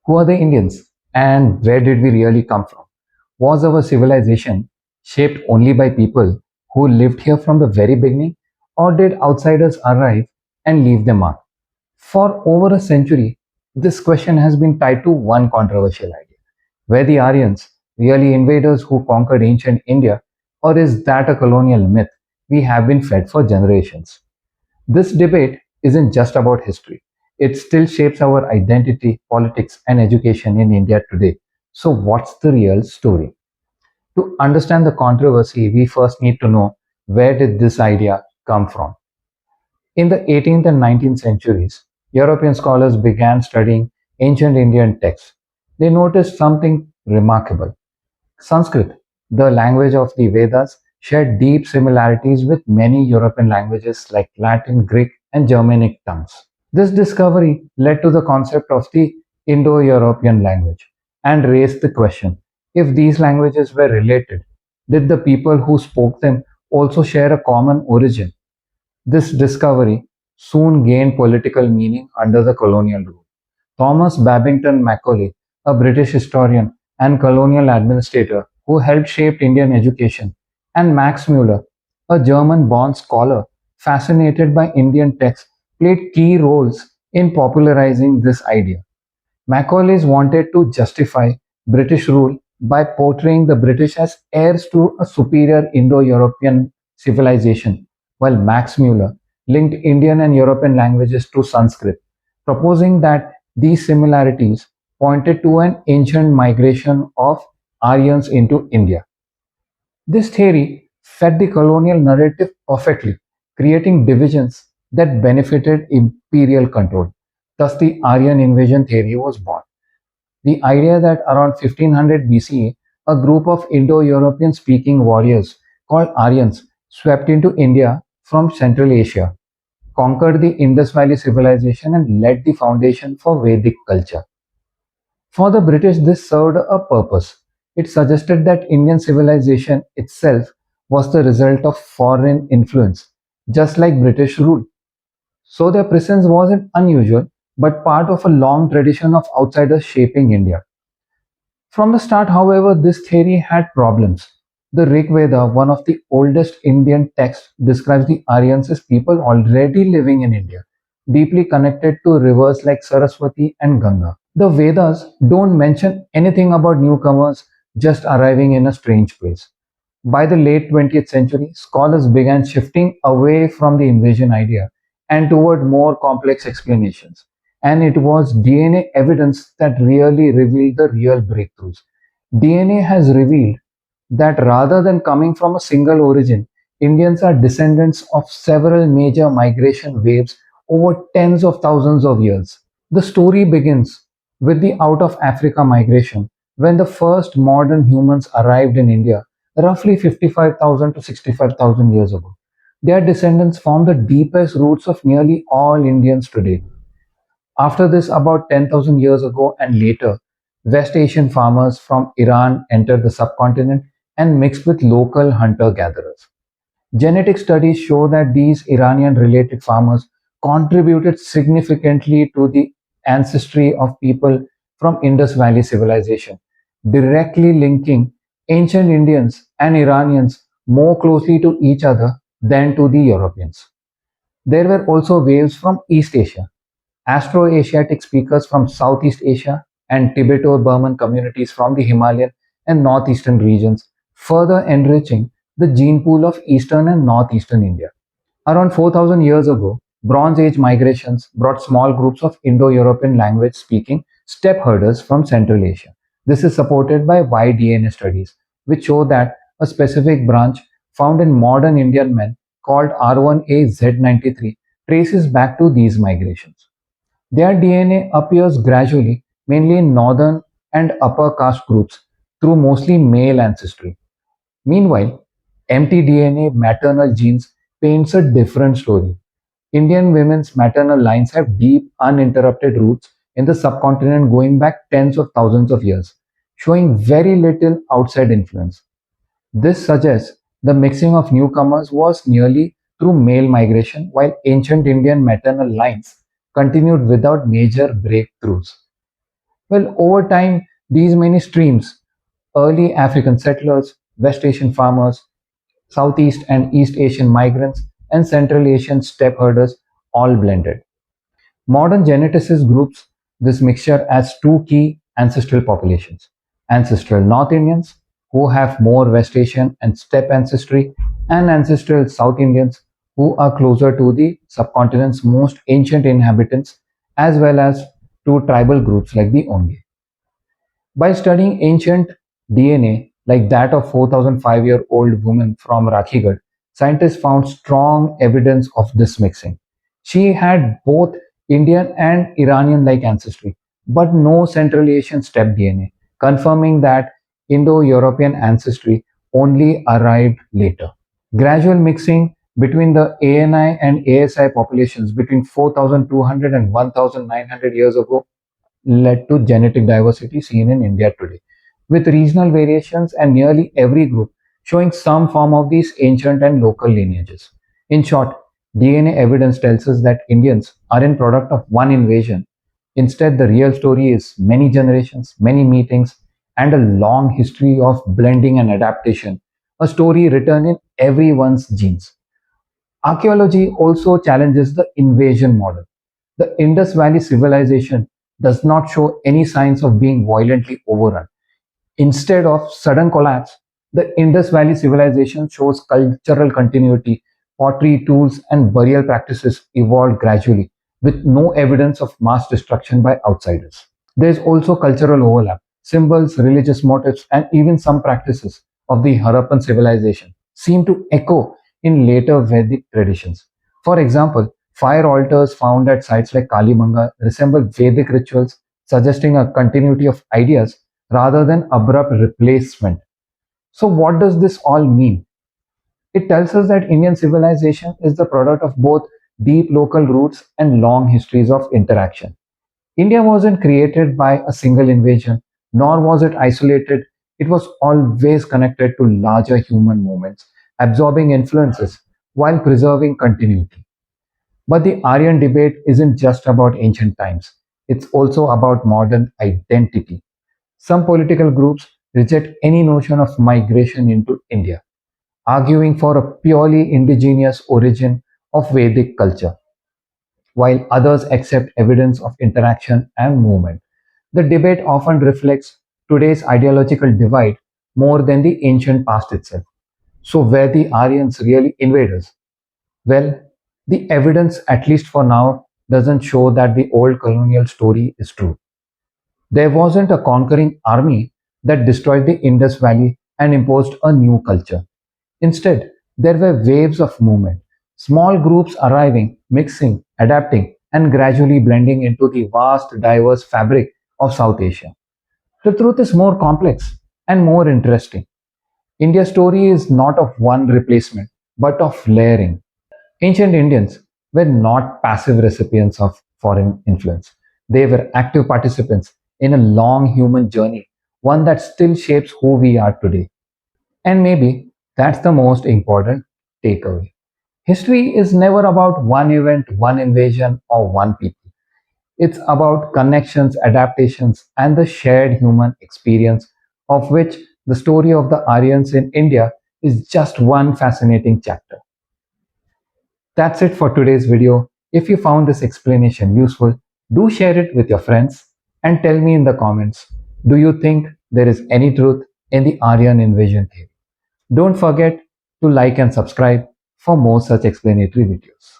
Who are the Indians and where did we really come from? Was our civilization shaped only by people who lived here from the very beginning, or did outsiders arrive and leave their mark? For over a century, this question has been tied to one controversial idea. Were the Aryans really invaders who conquered ancient India, or is that a colonial myth we have been fed for generations? This debate isn't just about history. It still shapes our identity, politics, and education in India today. So, what's the real story? To understand the controversy, we first need to know where did this idea come from. In the 18th and 19th centuries, European scholars began studying ancient Indian texts. They noticed something remarkable. Sanskrit, the language of the Vedas, shared deep similarities with many European languages like Latin, Greek, and Germanic tongues. This discovery led to the concept of the Indo European language and raised the question if these languages were related, did the people who spoke them also share a common origin? This discovery soon gained political meaning under the colonial rule. Thomas Babington Macaulay, a British historian and colonial administrator who helped shape Indian education, and Max Muller, a German born scholar fascinated by Indian texts, played key roles in popularizing this idea. Macaulay wanted to justify British rule by portraying the British as heirs to a superior Indo European civilization, while Max Muller linked Indian and European languages to Sanskrit, proposing that these similarities pointed to an ancient migration of Aryans into India. This theory fed the colonial narrative perfectly, creating divisions that benefited imperial control. Thus, the Aryan invasion theory was born. The idea that around 1500 BCE, a group of Indo European speaking warriors called Aryans swept into India from Central Asia, conquered the Indus Valley civilization, and laid the foundation for Vedic culture. For the British, this served a purpose. It suggested that Indian civilization itself was the result of foreign influence, just like British rule. So their presence wasn't unusual, but part of a long tradition of outsiders shaping India. From the start, however, this theory had problems. The Rig Veda, one of the oldest Indian texts, describes the Aryans as people already living in India, deeply connected to rivers like Saraswati and Ganga. The Vedas don't mention anything about newcomers just arriving in a strange place. By the late 20th century, scholars began shifting away from the invasion idea and toward more complex explanations. And it was DNA evidence that really revealed the real breakthroughs. DNA has revealed that rather than coming from a single origin, Indians are descendants of several major migration waves over tens of thousands of years. The story begins with the out of Africa migration when the first modern humans arrived in India roughly 55,000 to 65,000 years ago. Their descendants form the deepest roots of nearly all Indians today. After this, about 10,000 years ago and later, West Asian farmers from Iran entered the subcontinent and mixed with local hunter gatherers. Genetic studies show that these Iranian related farmers contributed significantly to the ancestry of people from Indus Valley civilization, directly linking ancient Indians and Iranians more closely to each other than to the Europeans. There were also waves from East Asia, Afro-Asiatic speakers from Southeast Asia, and Tibeto-Burman communities from the Himalayan and northeastern regions, further enriching the gene pool of eastern and northeastern India. Around 4,000 years ago, Bronze Age migrations brought small groups of Indo-European language-speaking steppe herders from Central Asia. This is supported by Y-DNA studies, which show that a specific branch found in modern Indian men called R1A Z93 traces back to these migrations. Their DNA appears gradually, mainly in northern and upper caste groups, through mostly male ancestry. Meanwhile, mtDNA maternal genes paints a different story. Indian women's maternal lines have deep, uninterrupted roots in the subcontinent going back tens of thousands of years, showing very little outside influence. This suggests the mixing of newcomers was nearly through male migration, while ancient Indian maternal lines continued without major breakthroughs. Well, over time, these many streams, early African settlers, West Asian farmers, Southeast and East Asian migrants, and Central Asian steppe herders all blended. Modern geneticists groups this mixture as two key ancestral populations: ancestral North Indians, who have more West Asian and steppe ancestry, and ancestral South Indians, who are closer to the subcontinent's most ancient inhabitants, as well as to tribal groups like the Onge. By studying ancient DNA like that of 4,005-year-old woman from Rakhigarh, scientists found strong evidence of this mixing. She had both Indian and Iranian-like ancestry, but no Central Asian steppe DNA, confirming that Indo-European ancestry only arrived later. Gradual mixing between the ANI and ASI populations between 4,200 and 1,900 years ago led to genetic diversity seen in India today, with regional variations and nearly every group showing some form of these ancient and local lineages. In short, DNA evidence tells us that Indians aren't product of one invasion. Instead, the real story is many generations, many meetings, and a long history of blending and adaptation, a story written in everyone's genes. Archaeology also challenges the invasion model. The Indus Valley civilization does not show any signs of being violently overrun. Instead of sudden collapse, the Indus Valley civilization shows cultural continuity, pottery tools, and burial practices evolved gradually, with no evidence of mass destruction by outsiders. There is also cultural overlap. Symbols, religious motifs, and even some practices of the Harappan civilization seem to echo in later Vedic traditions. For example, fire altars found at sites like Kalimanga resemble Vedic rituals, suggesting a continuity of ideas rather than abrupt replacement. So, what does this all mean? It tells us that Indian civilization is the product of both deep local roots and long histories of interaction. India wasn't created by a single invasion, nor was it isolated. It was always connected to larger human movements, absorbing influences while preserving continuity. But the Aryan debate isn't just about ancient times, it's also about modern identity. Some political groups reject any notion of migration into India, arguing for a purely indigenous origin of Vedic culture, while others accept evidence of interaction and movement. The debate often reflects today's ideological divide more than the ancient past itself. So, were the Aryans really invaders? Well, the evidence, at least for now, doesn't show that the old colonial story is true. There wasn't a conquering army that destroyed the Indus Valley and imposed a new culture. Instead, there were waves of movement, small groups arriving, mixing, adapting, and gradually blending into the vast, diverse fabric of South Asia. The truth is more complex and more interesting. India's story is not of one replacement, but of layering. Ancient Indians were not passive recipients of foreign influence. They were active participants in a long human journey, one that still shapes who we are today. And maybe that's the most important takeaway. History is never about one event, one invasion, or one people. It's about connections, adaptations, and the shared human experience, of which the story of the Aryans in India is just one fascinating chapter. That's it for today's video. If you found this explanation useful, do share it with your friends and tell me in the comments, do you think there is any truth in the Aryan invasion theory? Don't forget to like and subscribe for more such explanatory videos.